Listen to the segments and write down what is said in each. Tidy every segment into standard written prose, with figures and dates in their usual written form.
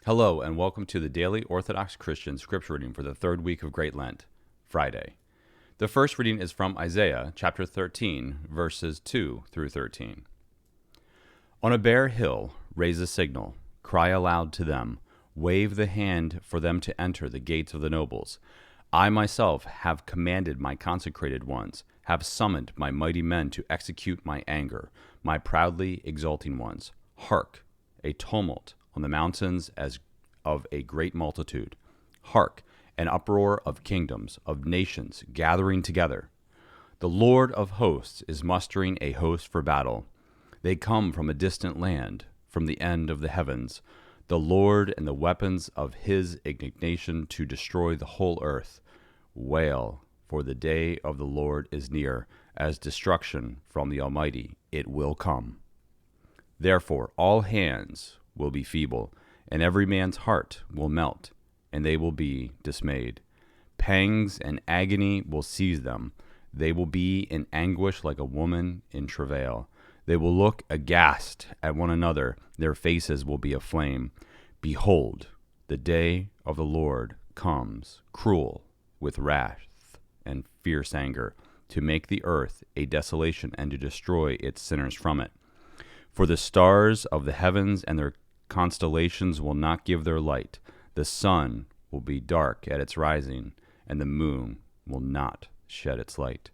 Hello, and welcome to the Daily Orthodox Christian Scripture reading for the third week of Great Lent, Friday. The first reading is from Isaiah chapter 13, verses 2 through 13. On a bare hill, raise a signal, cry aloud to them, wave the hand for them to enter the gates of the nobles. I myself have commanded my consecrated ones, have summoned my mighty men to execute my anger, my proudly exulting ones. Hark, a tumult on the mountains as of a great multitude. Hark, an uproar of kingdoms, of nations gathering together. The Lord of hosts is mustering a host for battle. They come from a distant land, from the end of the heavens. The Lord and the weapons of his indignation to destroy the whole earth. Wail, for the day of the Lord is near, as destruction from the Almighty it will come. Therefore all hands will be feeble, and every man's heart will melt, and they will be dismayed. Pangs and agony will seize them. They will be in anguish like a woman in travail. They will look aghast at one another. Their faces will be aflame. Behold, the day of the Lord comes, cruel, with wrath and fierce anger, to make the earth a desolation and to destroy its sinners from it. For the stars of the heavens and their constellations will not give their light. The sun will be dark at its rising, and the moon will not shed its light.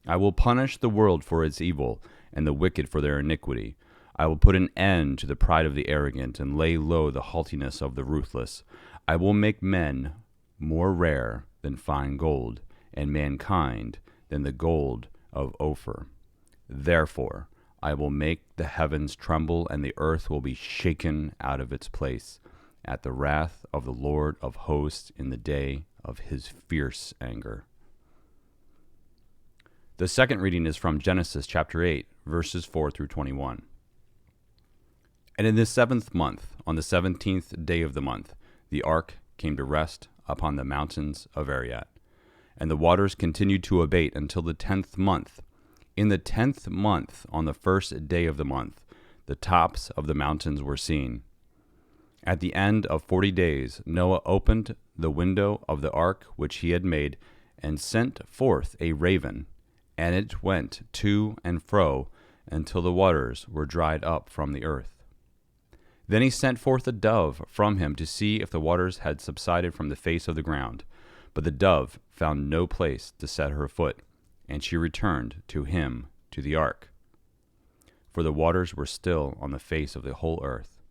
I will punish the world for its evil, and the wicked for their iniquity. I will put an end to the pride of the arrogant, and lay low the haughtiness of the ruthless. I will make men more rare than fine gold, and mankind than the gold of Ophir. Therefore I will make the heavens tremble, and the earth will be shaken out of its place at the wrath of the Lord of hosts in the day of his fierce anger. The second reading is from Genesis chapter 8, verses 4 through 21. And in the 7th month, on the 17th day of the month, the ark came to rest upon the mountains of Ararat, and the waters continued to abate until the 10th month. In the 10th month, on the first day of the month, the tops of the mountains were seen. At the end of 40 days, Noah opened the window of the ark which he had made, and sent forth a raven, and it went to and fro until the waters were dried up from the earth. Then he sent forth a dove from him to see if the waters had subsided from the face of the ground. But the dove found no place to set her foot, and she returned to him to the ark. For the waters were still on the face of the whole earth.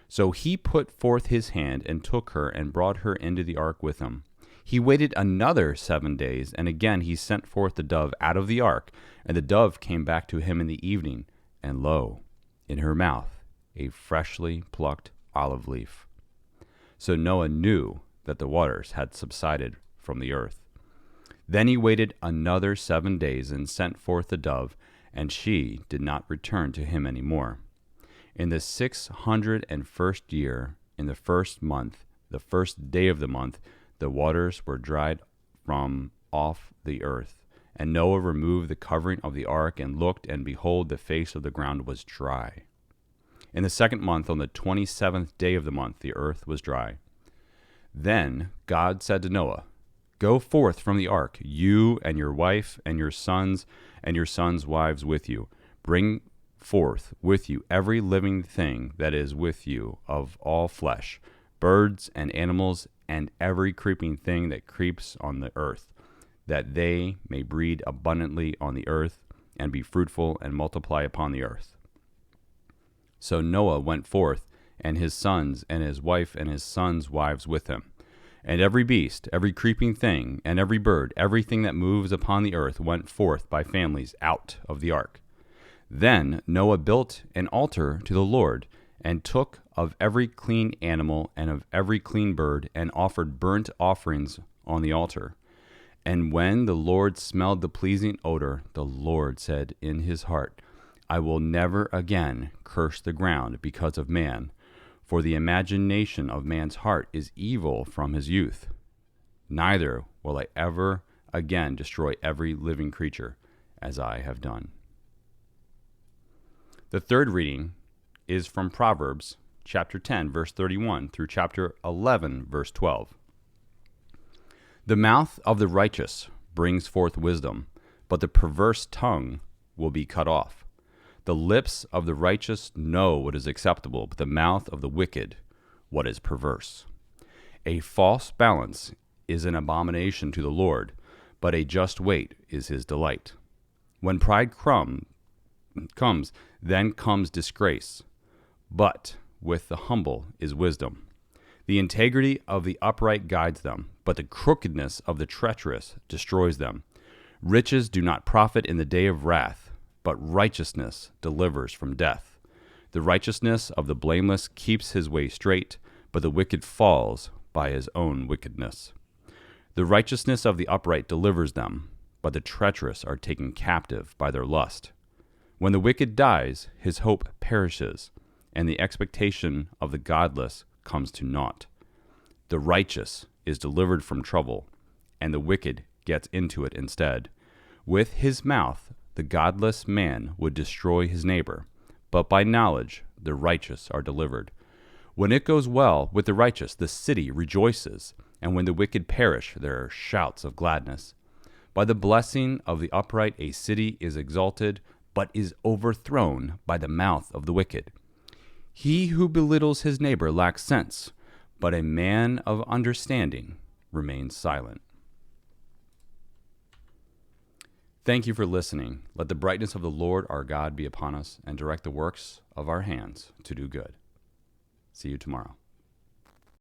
So he put forth his hand and took her and brought her into the ark with him. He waited another 7 days, and again he sent forth the dove out of the ark. And the dove came back to him in the evening, and lo, in her mouth a freshly plucked olive leaf. So Noah knew that the waters had subsided from the earth. Then he waited another 7 days and sent forth the dove, and she did not return to him any more. In the 601st year, in the 1st month, the 1st day of the month, the waters were dried from off the earth. And Noah removed the covering of the ark and looked, and behold, the face of the ground was dry. In the 2nd month, on the 27th day of the month, the earth was dry. Then God said to Noah, Go forth from the ark, you and your wife and your sons wives with you. Bring forth with you every living thing that is with you of all flesh, birds and animals, and every creeping thing that creeps on the earth, that they may breed abundantly on the earth, and be fruitful and multiply upon the earth. So Noah went forth, and his sons and his wife and his sons' wives with him. And every beast, every creeping thing, and every bird, everything that moves upon the earth went forth by families out of the ark. Then Noah built an altar to the Lord, and took of every clean animal and of every clean bird, and offered burnt offerings on the altar. And when the Lord smelled the pleasing odor, the Lord said in his heart, I will never again curse the ground because of man, for the imagination of man's heart is evil from his youth. Neither will I ever again destroy every living creature, as I have done. The third reading is from Proverbs chapter 10, verse 31 through chapter 11, verse 12. The mouth of the righteous brings forth wisdom, but the perverse tongue will be cut off. The lips of the righteous know what is acceptable, but the mouth of the wicked what is perverse. A false balance is an abomination to the Lord, but a just weight is his delight. When pride comes, then comes disgrace, but with the humble is wisdom. The integrity of the upright guides them, but the crookedness of the treacherous destroys them. Riches do not profit in the day of wrath, but righteousness delivers from death. The righteousness of the blameless keeps his way straight, but the wicked falls by his own wickedness. The righteousness of the upright delivers them, but the treacherous are taken captive by their lust. When the wicked dies, his hope perishes, and the expectation of the godless comes to naught. The righteous is delivered from trouble, and the wicked gets into it instead. With his mouth the godless man would destroy his neighbor, but by knowledge the righteous are delivered. When it goes well with the righteous, the city rejoices, and when the wicked perish, there are shouts of gladness. By the blessing of the upright a city is exalted, but is overthrown by the mouth of the wicked. He who belittles his neighbor lacks sense, but a man of understanding remains silent. Thank you for listening. Let the brightness of the Lord our God be upon us, and direct the works of our hands to do good. See you tomorrow.